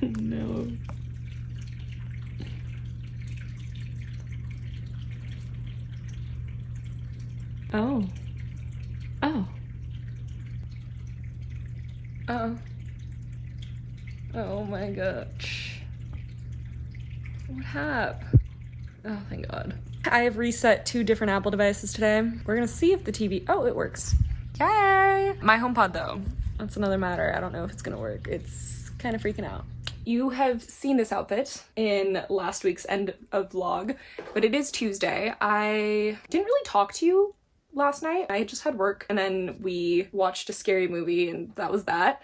No. Oh. Oh. Oh. Oh my gosh. What happened? Oh, thank God. I have reset 2 different Apple devices today. We're gonna see if the TV, oh, it works. Yay! My HomePod though, that's another matter. I don't know if it's gonna work. It's kind of freaking out. You have seen this outfit in last week's end of vlog, but it is Tuesday. I didn't really talk to you last night. I just had work and then we watched a scary movie and that was that.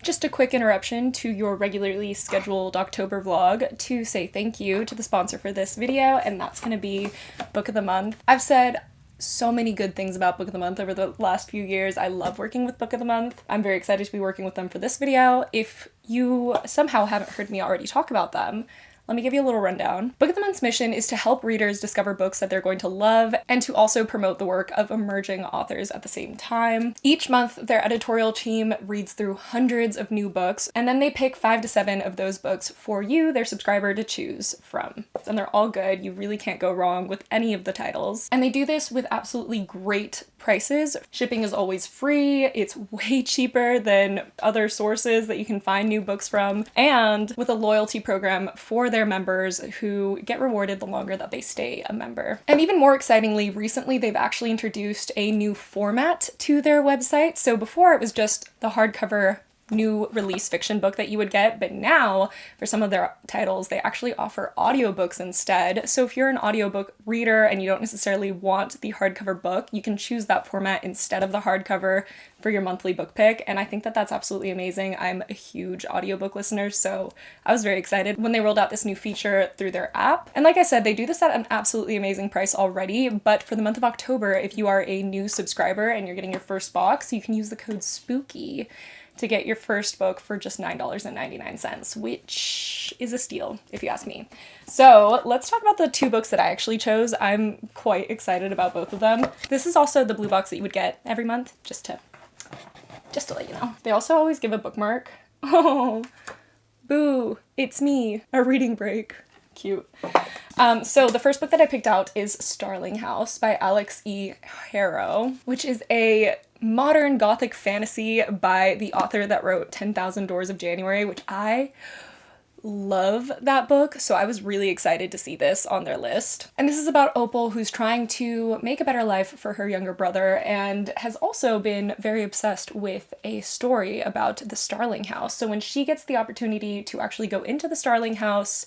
Just a quick interruption to your regularly scheduled October vlog to say thank you to the sponsor for this video, and that's gonna be Book of the Month. I've said so many good things about Book of the Month over the last few years. I love working with Book of the Month. I'm very excited to be working with them for this video. If you somehow haven't heard me already talk about them, let me give you a little rundown. Book of the Month's mission is to help readers discover books that they're going to love and to also promote the work of emerging authors at the same time. Each month, their editorial team reads through hundreds of new books, and then they pick 5 to 7 of those books for you, their subscriber, to choose from. And they're all good. You really can't go wrong with any of the titles. And they do this with absolutely great prices. Shipping is always free. It's way cheaper than other sources that you can find new books from, and with a loyalty program for their members who get rewarded the longer that they stay a member. And even more excitingly, recently they've actually introduced a new format to their website. So before it was just the hardcover new release fiction book that you would get, but now for some of their titles they actually offer audiobooks instead. So if you're an audiobook reader and you don't necessarily want the hardcover book, you can choose that format instead of the hardcover for your monthly book pick, and I think that that's absolutely amazing. I'm a huge audiobook listener, so I was very excited when they rolled out this new feature through their app. And like I said, they do this at an absolutely amazing price already, but for the month of October, if you are a new subscriber and you're getting your first box, you can use the code SPOOKY to get your first book for just $9.99, which is a steal if you ask me. So let's talk about the 2 books that I actually chose. I'm quite excited about both of them. This is also the blue box that you would get every month, just to let you know. They also always give a bookmark. Oh, boo, it's me, a reading break. Cute. So the first book that I picked out is Starling House by Alex E. Harrow, which is a modern gothic fantasy by the author that wrote 10,000 Doors of January, which I love that book, so I was really excited to see this on their list. And this is about Opal, who's trying to make a better life for her younger brother and has also been very obsessed with a story about the Starling House. So when she gets the opportunity to actually go into the Starling House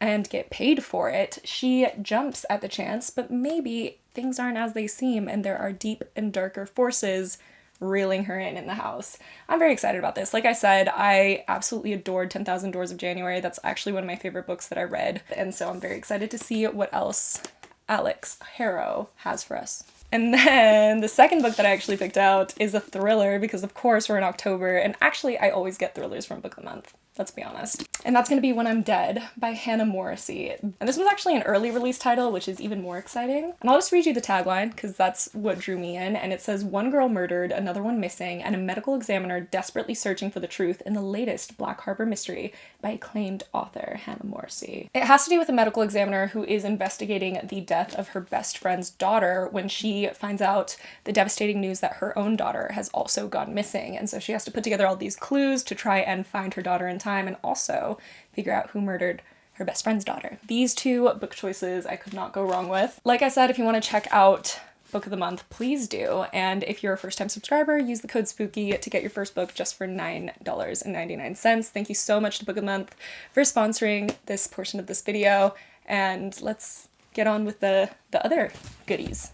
and get paid for it, she jumps at the chance, but maybe things aren't as they seem and there are deep and darker forces reeling her in the house. I'm very excited about this. Like I said, I absolutely adored 10,000 Doors of January. That's actually one of my favorite books that I read, and so I'm very excited to see what else Alex Harrow has for us. And then the second book that I actually picked out is a thriller because of course we're in October, and actually I always get thrillers from Book of the Month. Let's be honest. And that's gonna be When I'm Dead by Hannah Morrissey. And this was actually an early release title, which is even more exciting. And I'll just read you the tagline because that's what drew me in. And it says, "One girl murdered, another one missing, and a medical examiner desperately searching for the truth in the latest Black Harbor mystery by acclaimed author Hannah Morrissey." It has to do with a medical examiner who is investigating the death of her best friend's daughter when she finds out the devastating news that her own daughter has also gone missing. And so she has to put together all these clues to try and find her daughter in time and also figure out who murdered her best friend's daughter. These 2 book choices I could not go wrong with. Like I said, if you want to check out Book of the Month, please do. And if you're a first-time subscriber, use the code SPOOKY to get your first book just for $9.99. Thank you so much to Book of the Month for sponsoring this portion of this video. And let's get on with the other goodies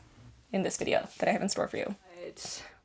in this video that I have in store for you.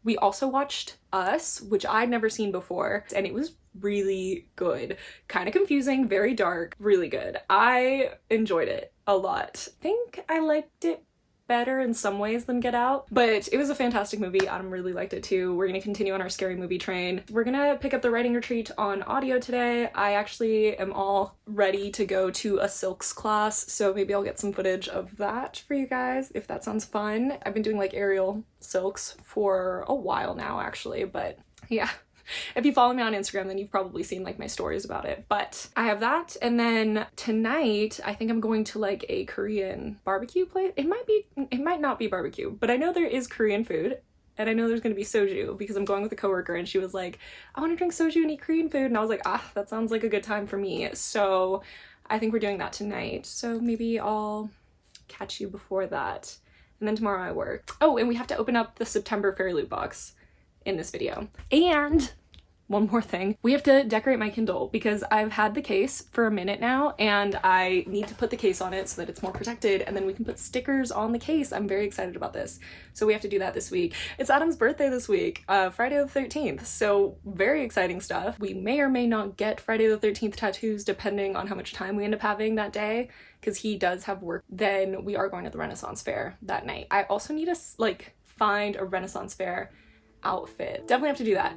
We also watched Us, which I'd never seen before, and it was really good. Kind of confusing, very dark, really good. I enjoyed it a lot. I think I liked it better in some ways than Get Out, but it was a fantastic movie. Adam really liked it too. We're gonna continue on our scary movie train. We're gonna pick up the writing retreat on audio today. I actually am all ready to go to a silks class, so maybe I'll get some footage of that for you guys if that sounds fun. I've been doing like aerial silks for a while now actually, but yeah. If you follow me on Instagram, then you've probably seen like my stories about it. But I have that, and then tonight I think I'm going to like a Korean barbecue place. It might not be barbecue, but I know there is Korean food. And I know there's gonna be soju because I'm going with a coworker and she was like, I want to drink soju and eat Korean food. And I was like, ah, that sounds like a good time for me. So I think we're doing that tonight. So maybe I'll catch you before that. And then tomorrow I work. Oh, and we have to open up the September Fairy Loot box in this video. And one more thing, we have to decorate my Kindle because I've had the case for a minute now and I need to put the case on it so that it's more protected, and then we can put stickers on the case. I'm very excited about this. So we have to do that this week. It's Adam's birthday this week, Friday the 13th. So very exciting stuff. We may or may not get Friday the 13th tattoos depending on how much time we end up having that day, because he does have work. Then we are going to the Renaissance Fair that night. I also need to like find a Renaissance Fair outfit. Definitely have to do that.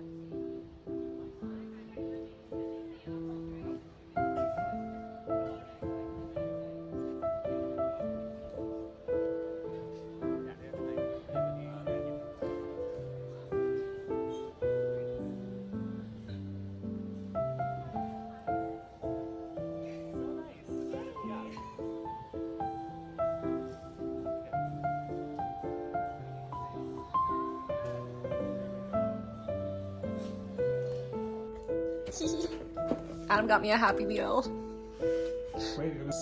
Adam got me a Happy Meal.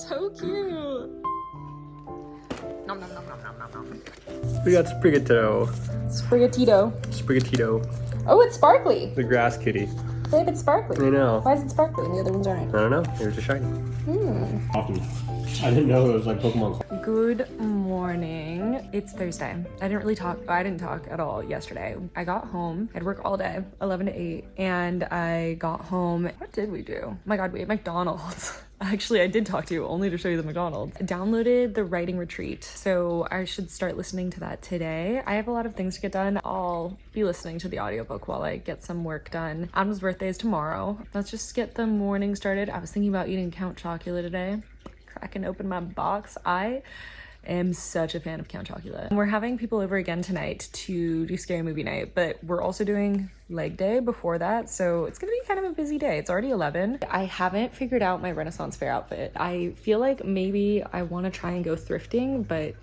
So cute. Nom nom nom nom nom nom nom. We got Sprigatito. Sprigatito. Oh, it's sparkly. The grass kitty. Babe, it's sparkly. I know. Why is it sparkly and the other ones aren't? I don't know. They were just shiny. Often. I didn't know it was like Pokemon. Good morning. It's Thursday. I didn't talk at all yesterday. I got home. I'd work all day, 11 to 8, and I got home. What did we do? Oh my God, we ate McDonald's. Actually, I did talk to you only to show you the McDonald's. I downloaded the writing retreat, so I should start listening to that today. I have a lot of things to get done. I'll be listening to the audiobook while I get some work done. Adam's birthday is tomorrow. Let's just get the morning started. I was thinking about eating Count Chocula today. Cracking open my box. I am such a fan of Count Chocula. And we're having people over again tonight to do scary movie night, but we're also doing leg day before that, so it's gonna be kind of a busy day. It's already 11. I haven't figured out my Renaissance Fair outfit. I feel like maybe I want to try and go thrifting, but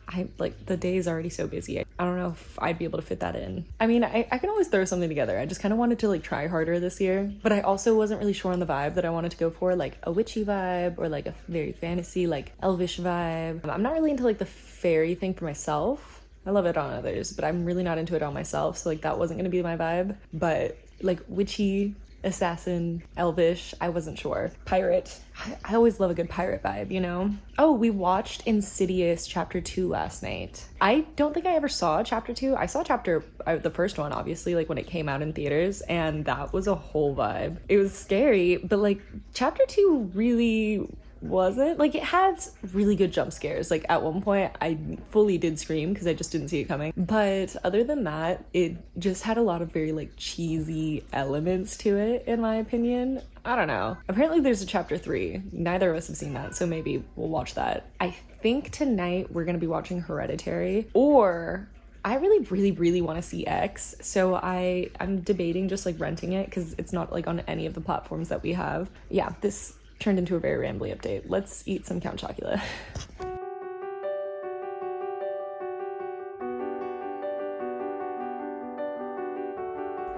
the day is already so busy. I don't know if I'd be able to fit that in. I mean, I can always throw something together. I just kind of wanted to like try harder this year, but I also wasn't really sure on the vibe that I wanted to go for, like a witchy vibe or like a very fantasy, like elvish vibe. I'm not really into like the fairy thing for myself. I love it on others, but I'm really not into it on myself, so like that wasn't gonna be my vibe. But like witchy, assassin, elvish, I wasn't sure. Pirate, I always love a good pirate vibe, you know? Oh, we watched Insidious Chapter 2 last night. I don't think I ever saw Chapter 2. I saw the first one, obviously, like when it came out in theaters, and that was a whole vibe. It was scary, but like Chapter 2 really wasn't. Like, it had really good jump scares. Like at one point I fully did scream because I just didn't see it coming, but other than that, it just had a lot of very like cheesy elements to it, in my opinion. I don't know. Apparently there's a Chapter 3. Neither of us have seen that, so maybe we'll watch that. I think tonight we're gonna be watching Hereditary, or I really want to see X, so I'm debating just like renting it because it's not like on any of the platforms that we have. Yeah, this turned into a very rambly update. Let's eat some Count Chocula.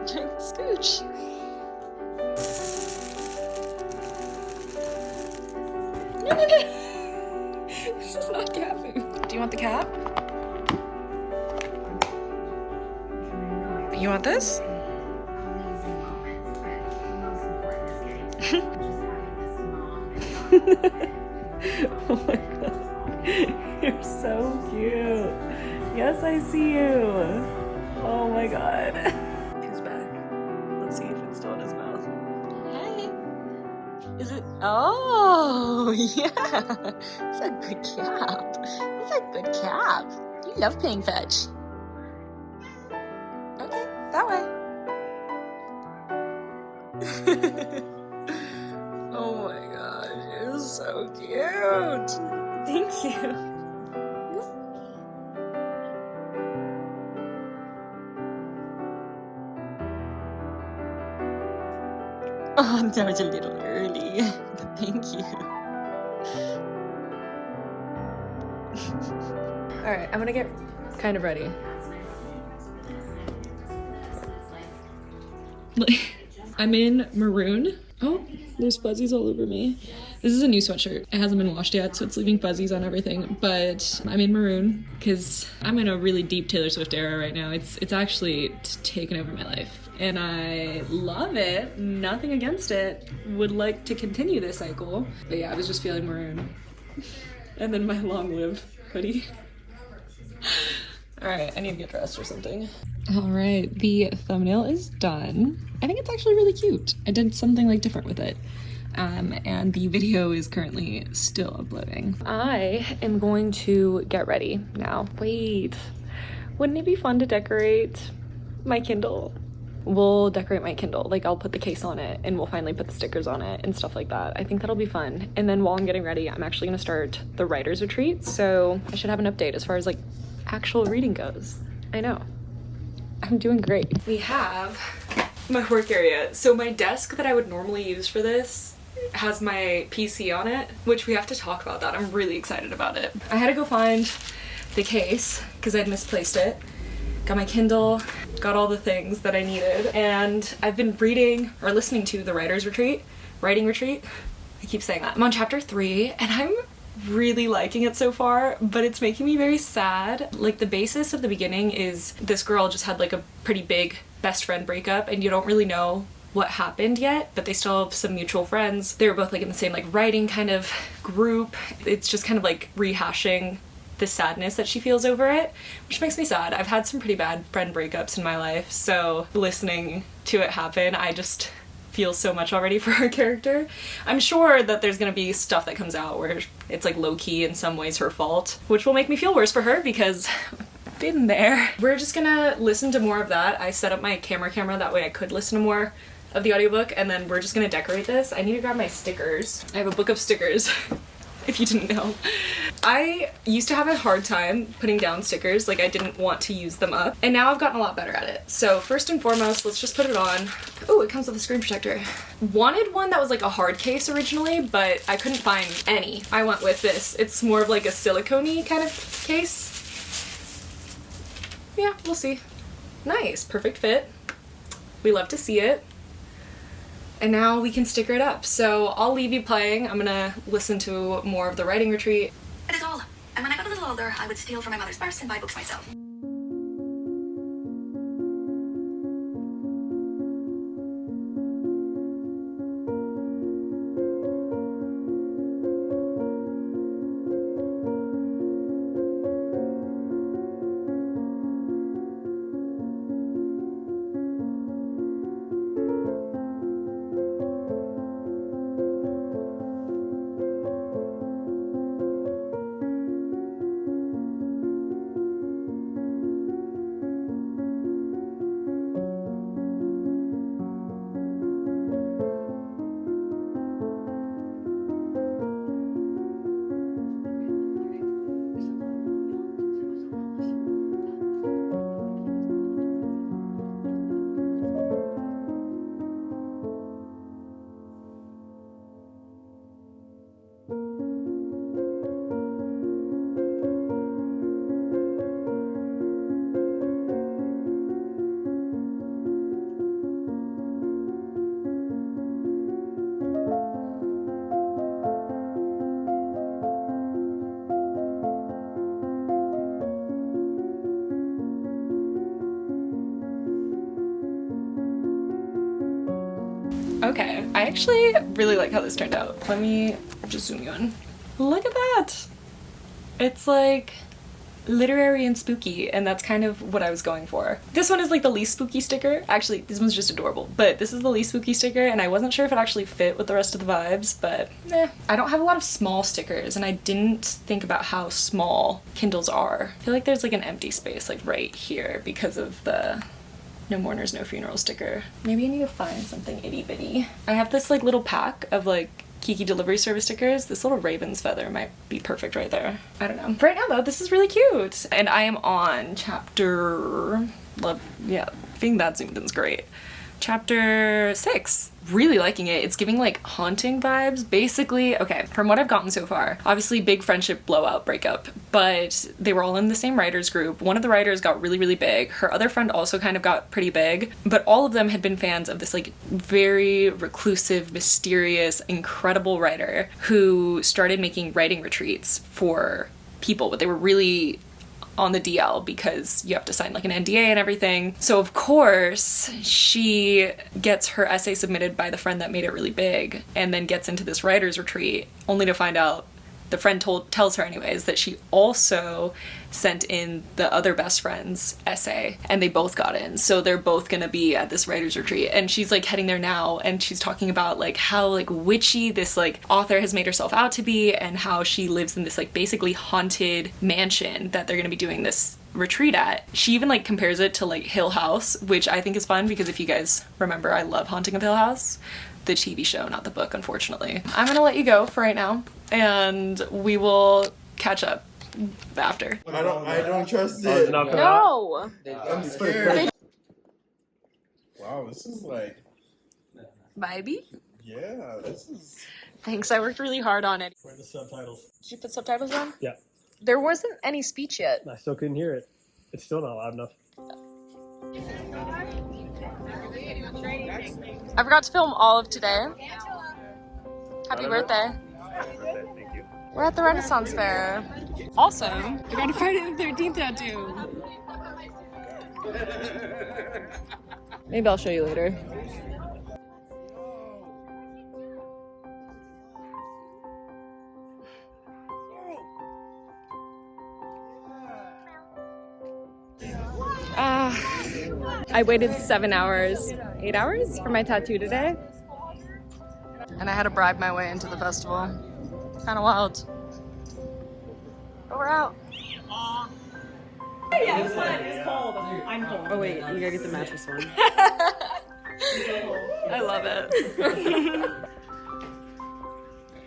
Drink the scooch. No. This is not cat food. Do you want the cap? You want this? Oh my God, you're so cute. Yes, I see you. Oh my God. Who's back? Let's see if it's still in his mouth. Hey. Is it? Oh, yeah. It's a good cap. It's a good cap. You love playing fetch. Okay, that way. Oh my gosh, you're so cute. Thank you. Oh, that was a little early, but thank you. All right, I'm gonna get kind of ready. I'm in maroon. Oh, there's fuzzies all over me. This is a new sweatshirt. It hasn't been washed yet, so it's leaving fuzzies on everything, but I'm in maroon because I'm in a really deep Taylor Swift era right now. It's actually taken over my life, and I love it. Nothing against it. Would like to continue this cycle, but yeah, I was just feeling maroon. And then my long live hoodie. All right, I need to get dressed or something. All right, the thumbnail is done. I think it's actually really cute. I did something like different with it. And the video is currently still uploading. I am going to get ready now. Wait, wouldn't it be fun to decorate my Kindle? We'll decorate my Kindle. Like, I'll put the case on it and we'll finally put the stickers on it and stuff like that. I think that'll be fun. And then while I'm getting ready, I'm actually gonna start the writer's retreat. So I should have an update as far as like actual reading goes. I know. I'm doing great. We have my work area. So my desk that I would normally use for this has my PC on it, which we have to talk about that. I'm really excited about it. I had to go find the case because I'd misplaced it. Got my Kindle, got all the things that I needed, and I've been reading or listening to the writer's retreat, writing retreat. I keep saying that. I'm on chapter 3 and I'm really liking it so far, but it's making me very sad. Like, the basis of the beginning is this girl just had like a pretty big best friend breakup and you don't really know what happened yet, but they still have some mutual friends. They were both like in the same like writing kind of group. It's just kind of like rehashing the sadness that she feels over it, which makes me sad. I've had some pretty bad friend breakups in my life, so listening to it happen, I just feel so much already for her character. I'm sure that there's gonna be stuff that comes out where it's like low-key in some ways her fault, which will make me feel worse for her because I've been there. We're just gonna listen to more of that. I set up my camera that way I could listen to more of the audiobook, and then we're just gonna decorate this. I need to grab my stickers. I have a book of stickers. If you didn't know. I used to have a hard time putting down stickers, like I didn't want to use them up, and now I've gotten a lot better at it. So first and foremost, let's just put it on. Oh, it comes with a screen protector. Wanted one that was like a hard case originally, but I couldn't find any. I went with this. It's more of like a silicone-y kind of case. Yeah, we'll see. Nice, perfect fit. We love to see it. And now we can sticker it up. So I'll leave you playing. I'm gonna listen to more of the writing retreat. That is all. And when I got a little older, I would steal from my mother's purse and buy books myself. Okay, I actually really like how this turned out. Let me just zoom you in. Look at that! It's like literary and spooky, and that's kind of what I was going for. This one is like the least spooky sticker. Actually, this one's just adorable, but this is the least spooky sticker, and I wasn't sure if it actually fit with the rest of the vibes, but I don't have a lot of small stickers, and I didn't think about how small Kindles are. I feel like there's like an empty space like right here because of the No Mourners, No Funeral sticker. Maybe I need to find something itty bitty. I have this like little pack of like Kiki delivery service stickers. This little raven's feather might be perfect right there. I don't know. Right now though, this is really cute. And I am on chapter, yeah, being that zoomed in is great. Chapter 6. Really liking it. It's giving like haunting vibes. Basically, okay, from what I've gotten so far, obviously big friendship blowout breakup, but they were all in the same writers group. One of the writers got really, really big. Her other friend also kind of got pretty big, but all of them had been fans of this like very reclusive, mysterious, incredible writer who started making writing retreats for people, but they were really on the DL because you have to sign like an NDA and everything. So of course she gets her essay submitted by the friend that made it really big and then gets into this writer's retreat only to find out the friend tells her anyways that she also sent in the other best friend's essay and they both got in. So they're both gonna be at this writer's retreat and she's like heading there now and she's talking about like how like witchy this like author has made herself out to be and how she lives in this like basically haunted mansion that they're gonna be doing this retreat at. She even like compares it to like Hill House, which I think is fun because if you guys remember, I love Haunting of Hill House. The TV show, not the book, unfortunately. I'm gonna let you go for right now and we will catch up after. I don't trust it. No! I'm scared. Wow, this is like... Vibey? Yeah, this is... Thanks, I worked really hard on it. Where are the subtitles? Did you put subtitles on? Yeah. There wasn't any speech yet. I still couldn't hear it. It's still not loud enough. I forgot to film all of today. Happy birthday. Thank you. We're at the Renaissance Fair. Also, I got a Friday the 13th tattoo. Maybe I'll show you later. I waited 7 hours, 8 hours for my tattoo today. And I had to bribe my way into the festival. Kind of wild. But we're out. Yeah, it's fun. It's cold. I'm cold. Oh wait, you gotta get the mattress one. I love it.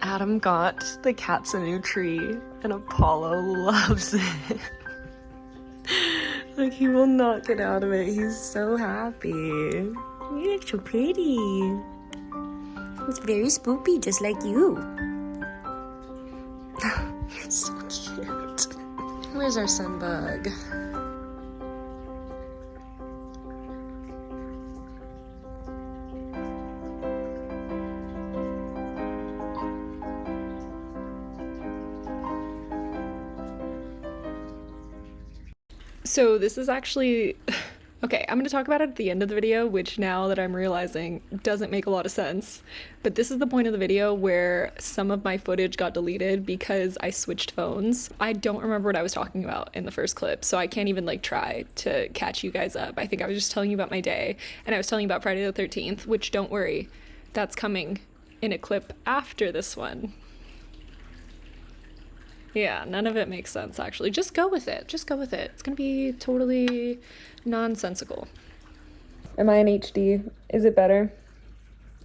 Adam got the cats a new tree and Apollo loves it. Like he will not get out of it. He's so happy. You look so pretty. It's very spoopy, just like you. You're so cute. Where's our sunbug? So this is actually, okay, I'm going to talk about it at the end of the video, which now that I'm realizing doesn't make a lot of sense. But this is the point of the video where some of my footage got deleted because I switched phones. I don't remember what I was talking about in the first clip, so I can't even like try to catch you guys up. I think I was just telling you about my day, and I was telling you about Friday the 13th, which don't worry, that's coming in a clip after this one. Yeah, none of it makes sense, actually. Just go with it. Just go with it. It's gonna be totally nonsensical. Am I in HD? Is it better?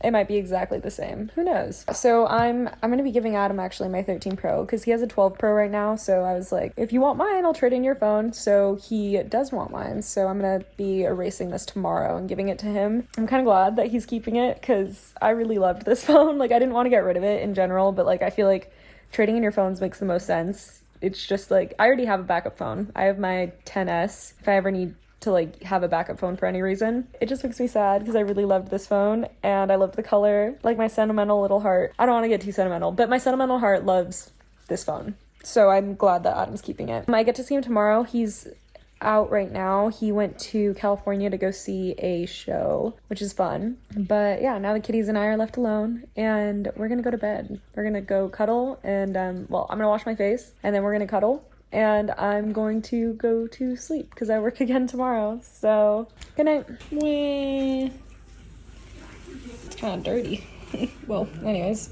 It might be exactly the same. Who knows? So I'm gonna be giving Adam actually my 13 Pro because he has a 12 Pro right now. So I was like, if you want mine, I'll trade in your phone. So he does want mine. So I'm gonna be erasing this tomorrow and giving it to him. I'm kind of glad that he's keeping it because I really loved this phone. Like I didn't want to get rid of it in general, but like I feel like trading in your phones makes the most sense. It's just like, I already have a backup phone. I have my 10S if I ever need to like have a backup phone for any reason. It just makes me sad because I really loved this phone and I loved the color. Like my sentimental little heart. I don't want to get too sentimental, but my sentimental heart loves this phone. So I'm glad that Adam's keeping it. I get to see him tomorrow. He's out right now. He went to California to go see a show, which is fun. But yeah, now the kitties and I are left alone and we're gonna go to bed. We're gonna go cuddle and well, I'm gonna wash my face and then we're gonna cuddle and I'm going to go to sleep because I work again tomorrow. So good night. Wah. It's kind of dirty. Well, anyways,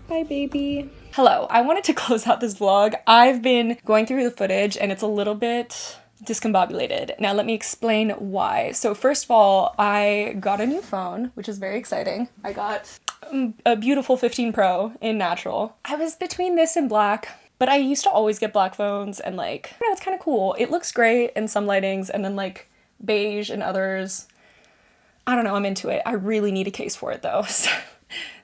bye baby. Hello, I wanted to close out this vlog. I've been going through the footage and it's a little bit discombobulated. Now let me explain why. So first of all, I got a new phone, which is very exciting. I got a beautiful 15 Pro in natural. I was between this and black, but I used to always get black phones and like, you know, it's kind of cool. It looks great in some lightings and then like beige and others. I don't know, I'm into it. I really need a case for it though.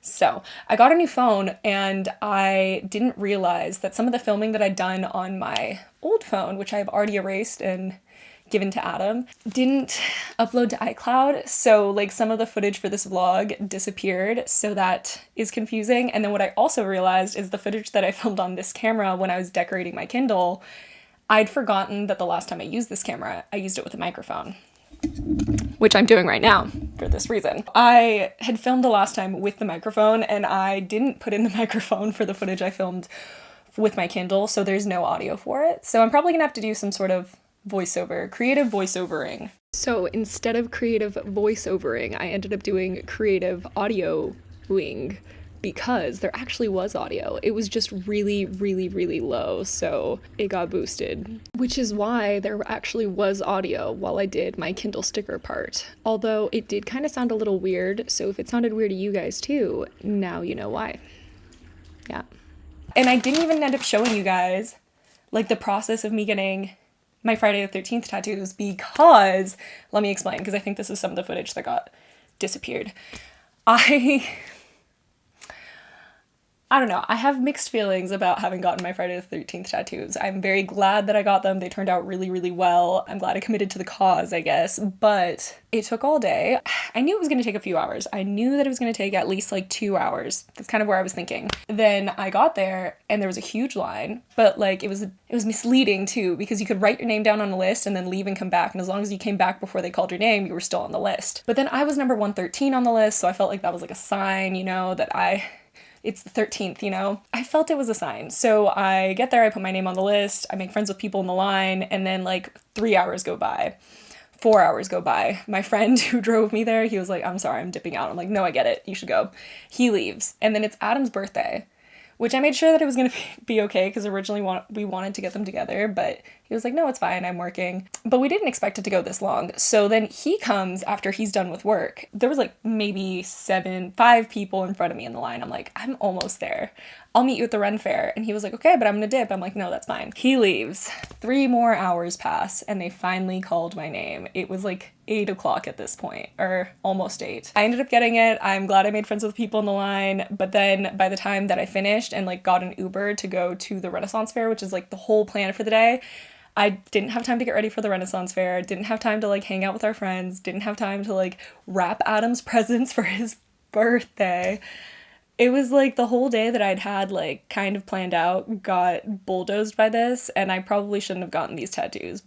So I got a new phone and I didn't realize that some of the filming that I'd done on my old phone, which I've already erased and given to Adam, didn't upload to iCloud. So like some of the footage for this vlog disappeared. So that is confusing. And then what I also realized is the footage that I filmed on this camera when I was decorating my Kindle, I'd forgotten that the last time I used this camera, I used it with a microphone, which I'm doing right now for this reason. I had filmed the last time with the microphone and I didn't put in the microphone for the footage I filmed with my Kindle, so there's no audio for it. So I'm probably gonna have to do some sort of voiceover, creative voiceovering. So instead of creative voiceovering, I ended up doing creative audioing because there actually was audio. It was just really, really, really low, so it got boosted. Which is why there actually was audio while I did my Kindle sticker part. Although it did kind of sound a little weird, so if it sounded weird to you guys too, now you know why. Yeah. And I didn't even end up showing you guys, like, the process of me getting my Friday the 13th tattoos because, let me explain, because I think this is some of the footage that got disappeared. I don't know, I have mixed feelings about having gotten my Friday the 13th tattoos. I'm very glad that I got them. They turned out really, really well. I'm glad I committed to the cause, I guess, but it took all day. I knew it was gonna take a few hours. I knew that it was gonna take at least like 2 hours. That's kind of where I was thinking. Then I got there and there was a huge line, but like it was misleading too, because you could write your name down on a list and then leave and come back, and as long as you came back before they called your name, you were still on the list. But then I was number 113 on the list, so I felt like that was like a sign, you know, that it's the 13th, you know? I felt it was a sign. So I get there, I put my name on the list, I make friends with people in the line, and then like 3 hours go by. 4 hours go by. My friend who drove me there, he was like, I'm sorry, I'm dipping out. I'm like, no, I get it. You should go. He leaves. And then it's Adam's birthday, which I made sure that it was going to be okay because originally we wanted to get them together, but he was like, no, it's fine, I'm working. But we didn't expect it to go this long. So then he comes after he's done with work. There was like maybe 5 people in front of me in the line. I'm like, I'm almost there. I'll meet you at the Ren Fair. And he was like, okay, but I'm gonna dip. I'm like, no, that's fine. He leaves. 3 more hours pass and they finally called my name. It was like 8 o'clock at this point, or almost 8. I ended up getting it. I'm glad I made friends with people in the line. But then by the time that I finished and like got an Uber to go to the Renaissance Fair, which is like the whole plan for the day, I didn't have time to get ready for the Renaissance Fair, didn't have time to like hang out with our friends, didn't have time to like wrap Adam's presents for his birthday. It was like the whole day that I'd had like kind of planned out got bulldozed by this, and I probably shouldn't have gotten these tattoos.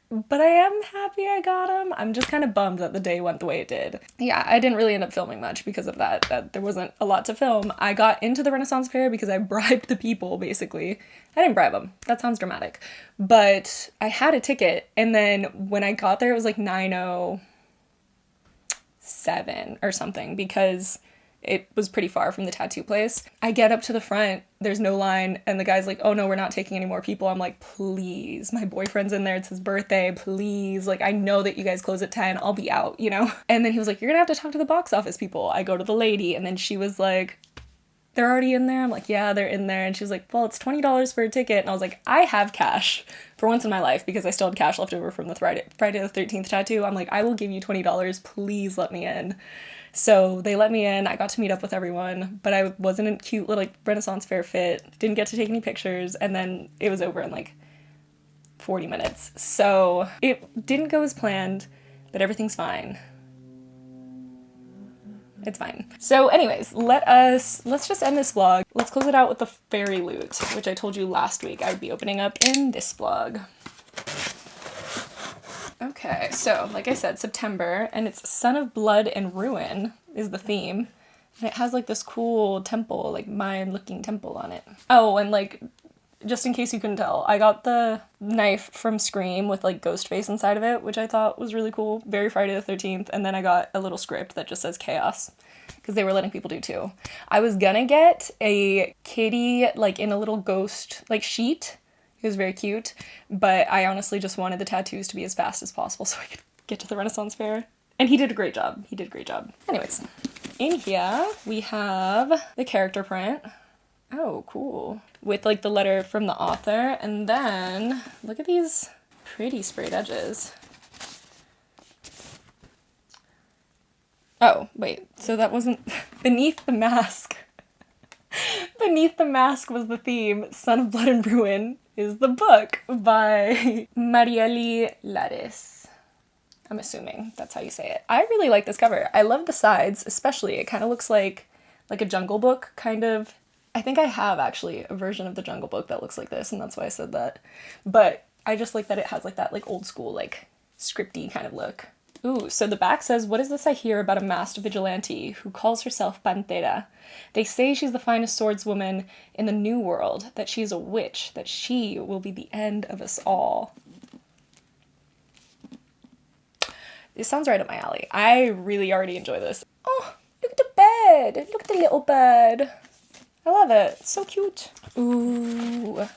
But I am happy I got them. I'm just kind of bummed that the day went the way it did. Yeah, I didn't really end up filming much because of that there wasn't a lot to film. I got into the Renaissance Fair because I bribed the people, basically. I didn't bribe them. That sounds dramatic. But I had a ticket, and then when I got there, it was like 9:07 or something because it was pretty far from the tattoo place. I get up to the front, there's no line, and the guy's like, oh no, we're not taking any more people. I'm like, please, my boyfriend's in there, it's his birthday, please. Like, I know that you guys close at 10, I'll be out, you know? And then he was like, you're gonna have to talk to the box office people. I go to the lady, and then she was like, they're already in there? I'm like, yeah, they're in there. And she was like, well, it's $20 for a ticket. And I was like, I have cash for once in my life because I still had cash left over from the Friday the 13th tattoo. I'm like, I will give you $20, please let me in. So they let me in. I got to meet up with everyone, but I was in a cute little like Renaissance Fair fit, didn't get to take any pictures, and then it was over in like 40 minutes. So it didn't go as planned, but everything's fine. It's fine. So anyways, let's just end this vlog. Let's close it out with the fairy loot, which I told you last week I would be opening up in this vlog. Okay, so like I said, September, and it's Son of Blood and Ruin is the theme. And it has like this cool temple, like Mayan looking temple on it. Oh, and like, just in case you couldn't tell, I got the knife from Scream with like Ghostface inside of it, which I thought was really cool. Very Friday the 13th. And then I got a little script that just says chaos, because they were letting people do too. I was gonna get a kitty like in a little ghost like sheet. It was very cute, but I honestly just wanted the tattoos to be as fast as possible so I could get to the Renaissance Fair. And he did a great job. He did a great job. Anyways, in here we have the character print. Oh, cool. With like the letter from the author. And then look at these pretty sprayed edges. Oh, wait, so that wasn't... Beneath the Mask. Beneath the Mask was the theme. Son of Blood and Ruin is the book by Marieli Lares. I'm assuming that's how you say it. I really like this cover. I love the sides, especially. It kind of looks like a Jungle Book, kind of. I think I have, actually, a version of the Jungle Book that looks like this, and that's why I said that. But I just like that it has, like, that, like, old school, like, scripty kind of look. Ooh, so the back says, "What is this I hear about a masked vigilante who calls herself Pantera? They say she's the finest swordswoman in the New World, that she is a witch, that she will be the end of us all." This sounds right up my alley. I really already enjoy this. Oh, look at the bed. Look at the little bed. I love it. It's so cute. Ooh.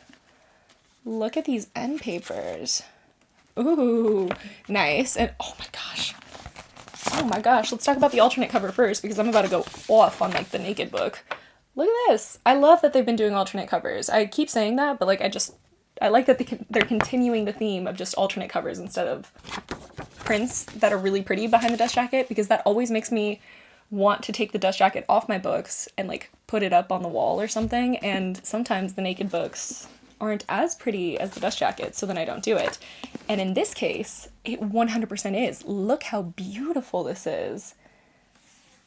Look at these end papers. Ooh, nice. And oh my gosh. Oh my gosh. Let's talk about the alternate cover first because I'm about to go off on like the naked book. Look at this. I love that they've been doing alternate covers. I keep saying that, but like I like that they're continuing the theme of just alternate covers instead of prints that are really pretty behind the dust jacket, because that always makes me want to take the dust jacket off my books and like put it up on the wall or something, and sometimes the naked books aren't as pretty as the dust jacket, so then I don't do it. And in this case, it 100% is. Look how beautiful this is.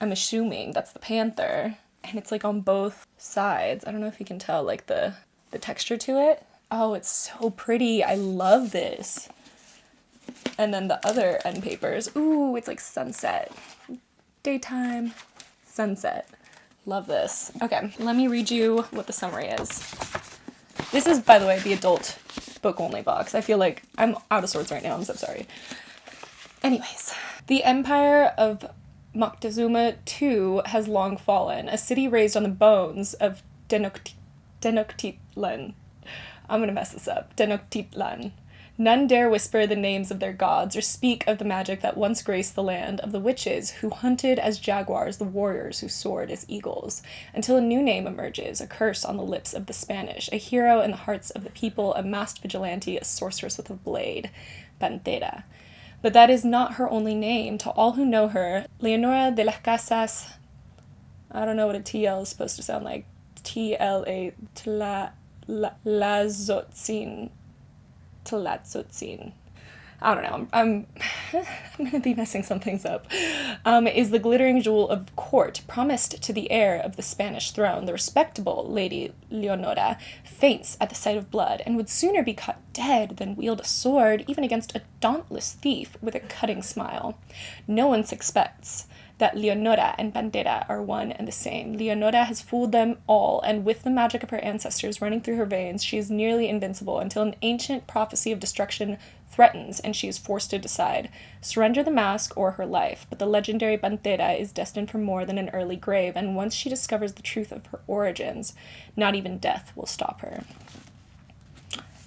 I'm assuming that's the panther, and it's like on both sides. I don't know if you can tell like the texture to it. Oh, it's so pretty. I love this. And then the other end papers. Ooh, it's like sunset. Daytime, sunset. Love this. Okay, let me read you what the summary is. This is, by the way, the adult book-only box. I feel like I'm out of sorts right now. I'm so sorry. Anyways, the empire of Moctezuma II has long fallen, a city raised on the bones of Tenochtitlan. I'm gonna mess this up. Tenochtitlan. None dare whisper the names of their gods or speak of the magic that once graced the land of the witches who hunted as jaguars the warriors who soared as eagles, until a new name emerges, a curse on the lips of the Spanish, a hero in the hearts of the people, a masked vigilante, a sorceress with a blade, Pantera. But that is not her only name. To all who know her, Leonora de las Casas, I don't know what a TL is supposed to sound like, TLA, Tlazotzin. I don't know, I'm gonna be messing some things up, is the glittering jewel of court, promised to the heir of the Spanish throne. The respectable Lady Leonora faints at the sight of blood, and would sooner be cut dead than wield a sword, even against a dauntless thief with a cutting smile. No one suspects that Leonora and Pantera are one and the same. Leonora has fooled them all, and with the magic of her ancestors running through her veins, she is nearly invincible until an ancient prophecy of destruction threatens, and she is forced to decide: surrender the mask or her life. But the legendary Pantera is destined for more than an early grave, and once she discovers the truth of her origins, not even death will stop her.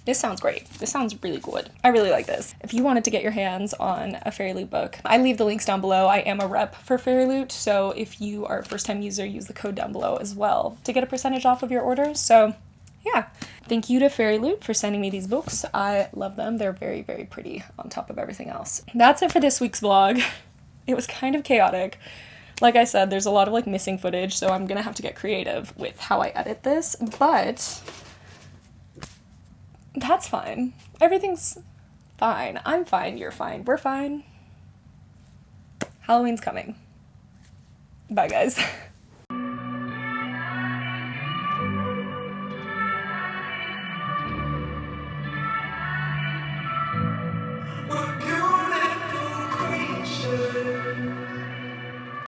This sounds great. This sounds really good. I really like this. If you wanted to get your hands on a Fairy Loot book, I leave the links down below. I am a rep for Fairy Loot, so if you are a first-time user, use the code down below as well to get a percentage off of your orders. So yeah, thank you to Fairy Loot for sending me these books. I love them. They're very, very pretty on top of everything else. That's it for this week's vlog. It was kind of chaotic. Like I said, there's a lot of like missing footage, so I'm gonna have to get creative with how I edit this, but that's fine. Everything's fine. I'm fine. You're fine. We're fine. Halloween's coming. Bye, guys.